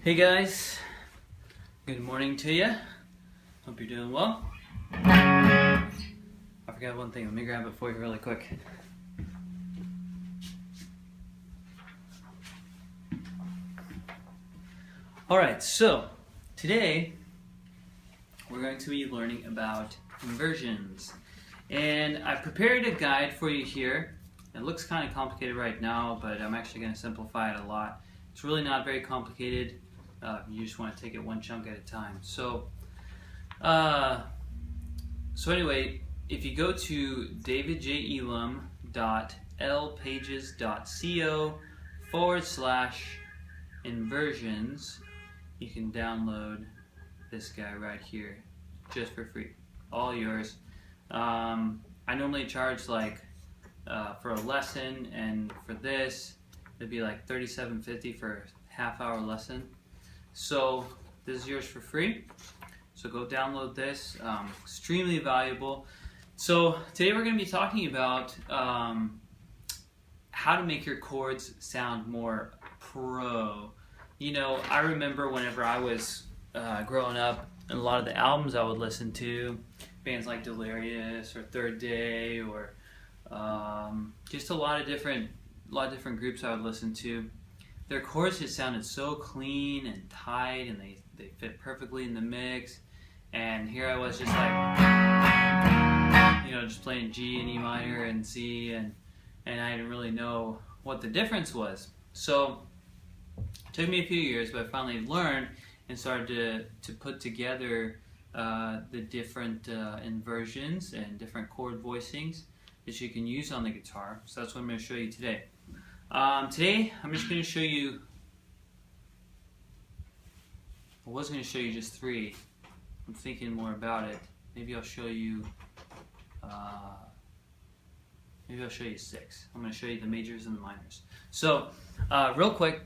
Hey guys, good morning to you. Hope you're doing well. I forgot one thing, let me grab it for you really quick. Alright, so today we're going to be learning about inversions. And I prepared a guide for you here. It looks kind of complicated right now, but I'm actually going to simplify it a lot. It's really not very complicated. You just want to take it one chunk at a time. So anyway, if you go to davidjelam.lpages.co/inversions, you can download this guy right here just for free. All yours. I normally charge like for a lesson, and for this it'd be like $37.50 for a half-hour lesson. So this is yours for free. So go download this. Extremely valuable. So today we're going to be talking about how to make your chords sound more pro. You know, I remember whenever I was growing up, and a lot of the albums I would listen to, bands like Delirious or Third Day, or just a lot of different groups I would listen to. Their chords just sounded so clean and tight, and they fit perfectly in the mix. And here I was just like, you know, just playing G and E minor and C, and I didn't really know what the difference was. So it took me a few years, but I finally learned and started to put together the different inversions and different chord voicings that you can use on the guitar. So that's what I'm going to show you today. Today I'm just going to show you, I was going to show you just three. I'm thinking more about it. Maybe I'll show you six. I'm going to show you the majors and the minors. So real quick,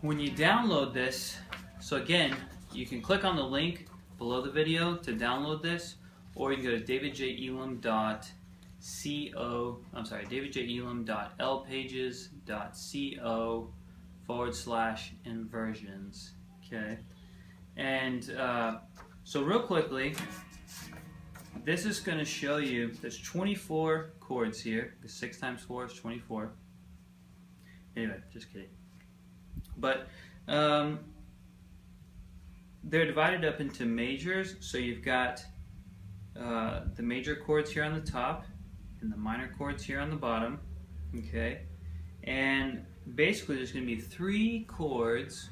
when you download this, so again, you can click on the link below the video to download this, or you can go to davidjelam.lpages.co/inversions. Okay, and so real quickly, this is going to show you there's 24 chords here. 6 times 4 is 24. Anyway, just kidding. But they're divided up into majors. So you've got the major chords here on the top and the minor chords here on the bottom. Okay, and basically there's going to be 3 chords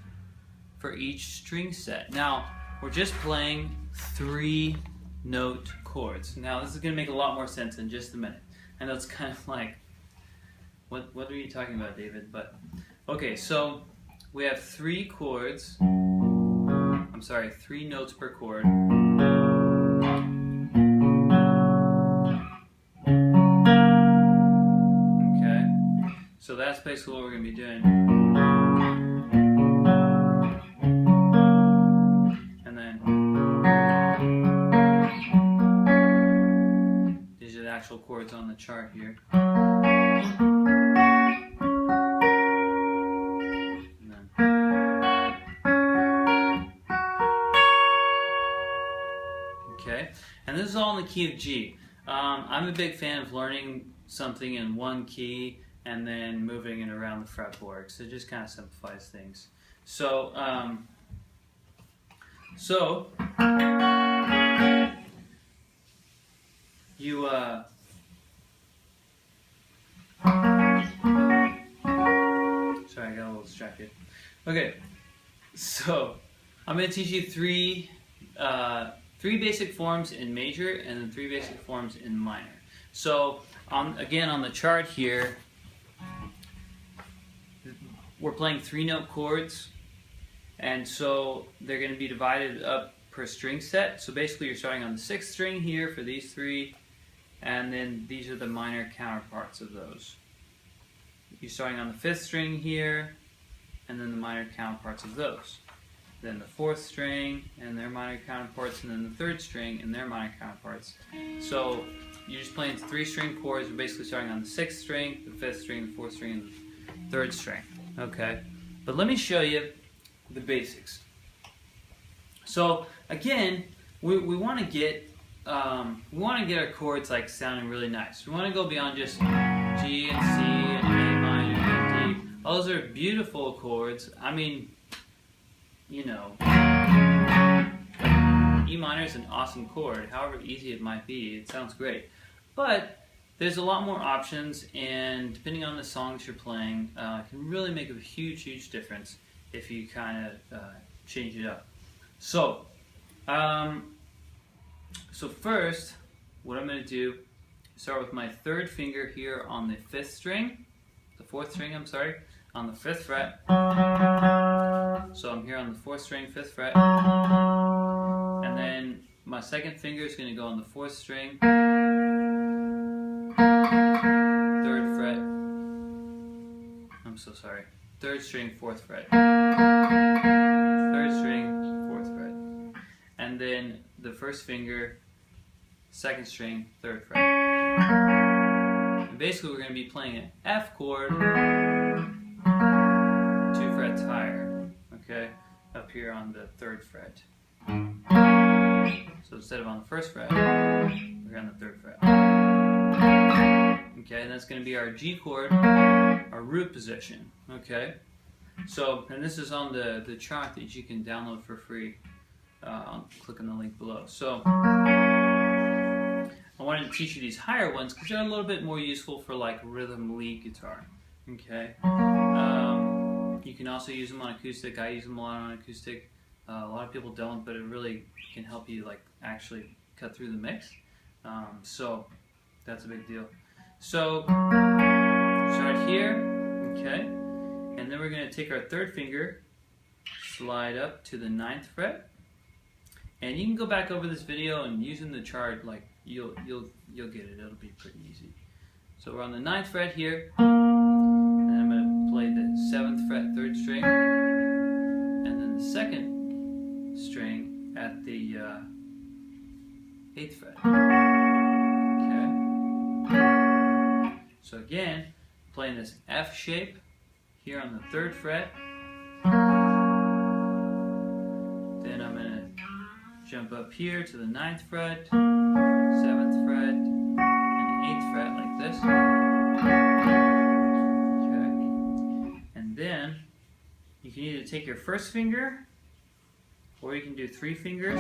for each string set. Now we're just playing 3-note chords. Now this is going to make a lot more sense in just a minute. I know it's kind of like, what are you talking about, David? But okay, so we have 3 chords. I'm sorry, 3 notes per chord. Okay, so that's basically what we're going to be doing. And then these are the actual chords on the chart here. Okay, and this is all in the key of G. I'm a big fan of learning something in one key and then moving it around the fretboard, so it just kind of simplifies things. So, you sorry, I got a little distracted. Okay, so I'm going to teach you three basic forms in major and then 3 basic forms in minor. So again, on the chart here, we're playing 3-note chords, and so they're going to be divided up per string set. So basically you're starting on the 6th string here for these 3, and then these are the minor counterparts of those. You're starting on the 5th string here, and then the minor counterparts of those. Then the 4th string and their minor counterparts, and then the 3rd string and their minor counterparts. So you're just playing 3-string chords. You're basically starting on the 6th string, the 5th string, the 4th string, and the 3rd string. Okay, but let me show you the basics. So again, we want to get our chords like sounding really nice. We want to go beyond just G and C and A minor and D. Those are beautiful chords. I mean, you know, E minor is an awesome chord. However easy it might be, it sounds great. But there's a lot more options, and depending on the songs you're playing, it can really make a huge difference if you kind of change it up. So, first, what I'm going to do is start with my third finger here on the fourth string, on the 5th fret. So I'm here on the 4th string, 5th fret, and then my second finger is going to go on the 4th string, 3rd fret. I'm so sorry. 3rd string, 4th fret. 3rd string, 4th fret. And then the first finger, 2nd string, 3rd fret. And basically we're going to be playing an F chord 2 frets higher, okay, up here on the 3rd fret. So instead of on the 1st fret, we're on the 3rd fret. Okay, and that's going to be our G chord, our root position, okay? So, and this is on the chart that you can download for free. Click on the link below. So, I wanted to teach you these higher ones because they're a little bit more useful for like rhythm lead guitar, okay? You can also use them on acoustic. I use them a lot on acoustic. A lot of people don't, but it really can help you like actually cut through the mix. So, that's a big deal. So, start here, okay? And then we're going to take our 3rd finger, slide up to the 9th fret, and you can go back over this video and using the chart, like you'll get it. It'll be pretty easy. So we're on the 9th fret here, and I'm going to play the 7th fret, 3rd string, and then the 2nd string at the 8th fret. Okay. So again, playing this F shape here on the 3rd fret. Then I'm going to jump up here to the 9th fret, 7th fret, and 8th fret like this. Okay. And then you can either take your first finger, or you can do 3 fingers,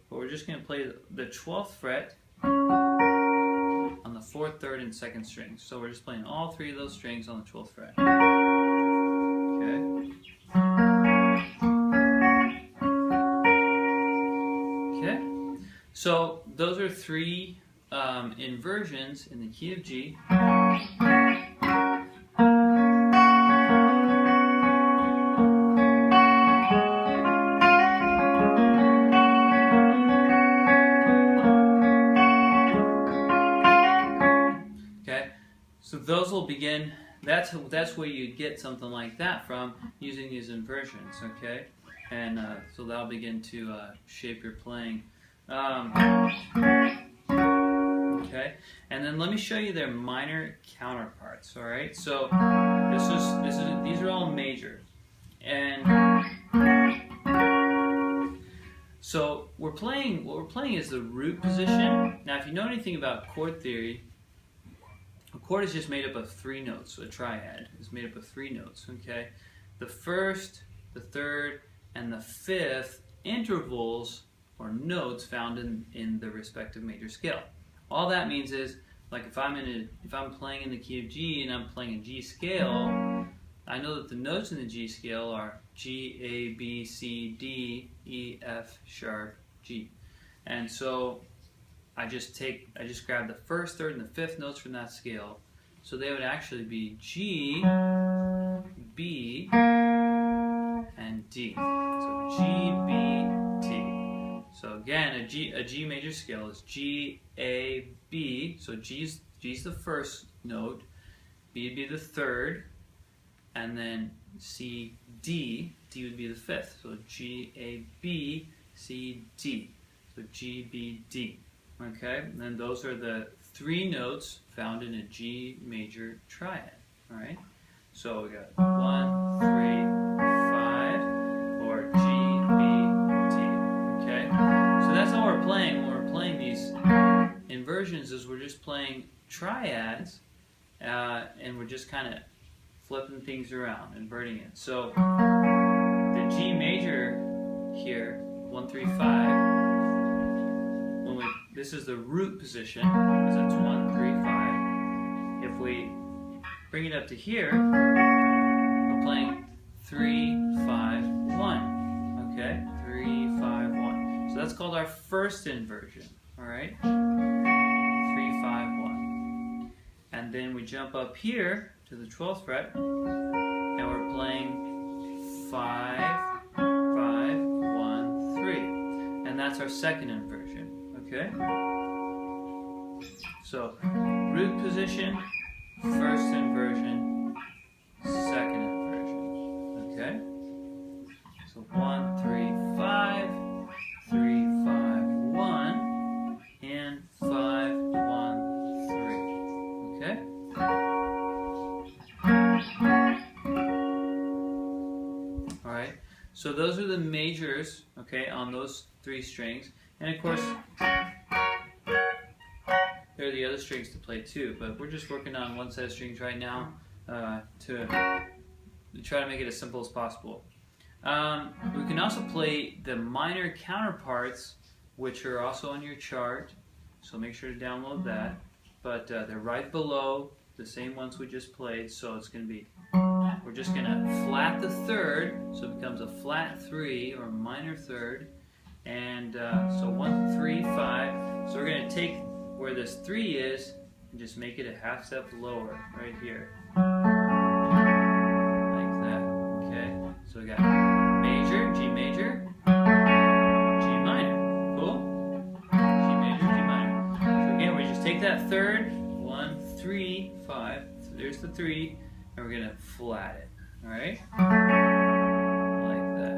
but we're just going to play the 12th fret on the 4th, 3rd, and 2nd strings. So we're just playing all 3 of those strings on the 12th fret. Okay. Okay. So those are 3 inversions in the key of G. So those will begin, that's where you get something like that from, using these inversions, okay? And so that'll begin to shape your playing. Okay, and then let me show you their minor counterparts, alright? So these are all major. And so what we're playing is the root position. Now if you know anything about chord theory, a chord is just made up of 3 notes. So a triad is made up of 3 notes, okay? The 1st, the 3rd, and the 5th intervals or notes found in the respective major scale. All that means is, like if I'm playing in the key of G and I'm playing a G scale, I know that the notes in the G scale are G, A, B, C, D, E, F, sharp, G. And so I just grab the 1st, 3rd, and the 5th notes from that scale. So they would actually be G, B, and D. So G, B, D. So again, a G major scale is G, A, B. So G's the first note, B would be the 3rd, and then C, D. D would be the 5th. So G, A, B, C, D. So G, B, D. Okay, and then those are the 3 notes found in a G major triad. All right, so we got 1, 3, 5, is we're just playing triads, and we're just kind of flipping things around, inverting it. So the G major here, 1, 3, 5. This is the root position, because that's 1, 3, 5. If we bring it up to here, we're playing 3, 5, 1. Okay, 3, 5, 1. So that's called our first inversion. All right, 3, 5, 1. And then we jump up here to the 12th fret, and we're playing 5, 5, 1, 3. And that's our second inversion. Okay? So, root position, first inversion, second inversion. Okay? So 1, 3, 5, 3, 5, 1, and 5, 1, 3. Okay? Alright, so those are the majors, okay, on those 3 strings. And of course, there are the other strings to play too, but we're just working on one set of strings right now to try to make it as simple as possible. We can also play the minor counterparts, which are also on your chart, so make sure to download that. But they're right below the same ones we just played, so it's going to be, we're just going to flat the third, so it becomes a flat 3 or minor third. And so 1, 3, 5. So we're going to take where this 3 is and just make it a half step lower right here. Like that. Okay? So we got major, G major, G minor. Cool? G major, G minor. So again, we just take that third, 1, 3, 5. So there's the 3, and we're going to flat it. Alright? Like that.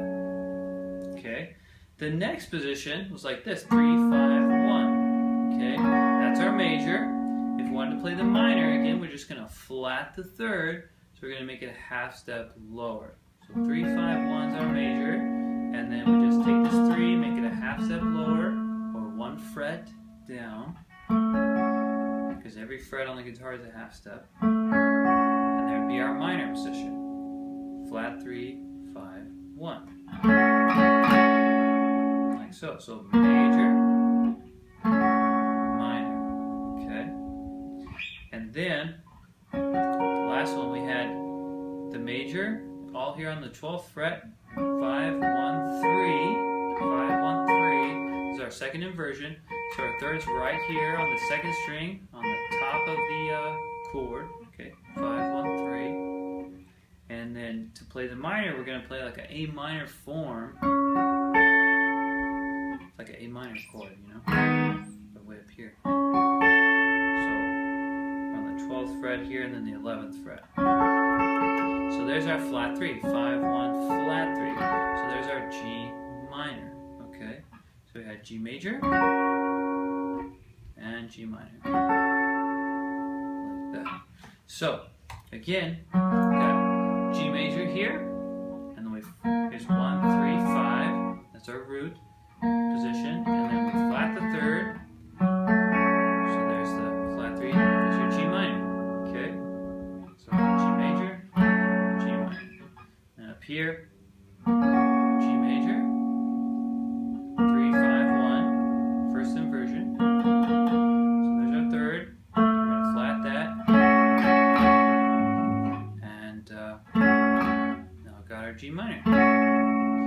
Okay? The next position was like this, 3, 5, 1. Okay, that's our major. If we wanted to play the minor, again, we're just going to flat the third, so we're going to make it a half step lower. So 3, 5, 1 is our major, and then we just take this 3, make it a half step lower, or 1 fret down, because every fret on the guitar is a half step. And there would be our minor position, flat 3, 5, 1. So major, minor, okay? And then, the last one we had the major, all here on the 12th fret, 5, 1, 3, 5, 1, 3, is our second inversion. So our third's right here on the second string, on the top of the chord, okay, 5, 1, 3. And then to play the minor, we're going to play like an A minor form. Like an A minor chord, you know, but way up here. So on the 12th fret here, and then the 11th fret. So there's our flat 3, 5, 1, flat 3. So there's our G minor. Okay, so we had G major and G minor, like that. So again, we got G major here, and then here's 1, 3, 5. That's our root position, and then we flat the third. So there's the flat 3, there's your G minor. Okay? So G major, G minor. And up here, G major, 3, 5, 1, first inversion. So there's our third. We're going to flat that. And now we've got our G minor.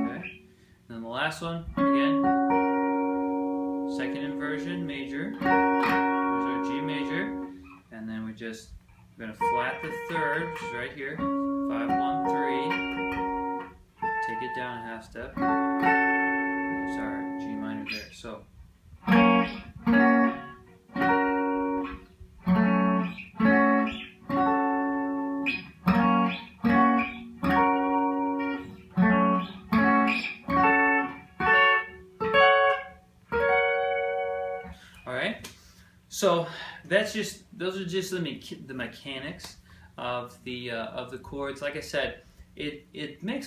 Okay? And then the last one, again, second inversion, major. There's our G major. And then we're going to flat the third, which is right here. 5, 1, 3. Take it down a half step. There's our G minor there. So. So those are just the mechanics of the chords. Like I said, it makes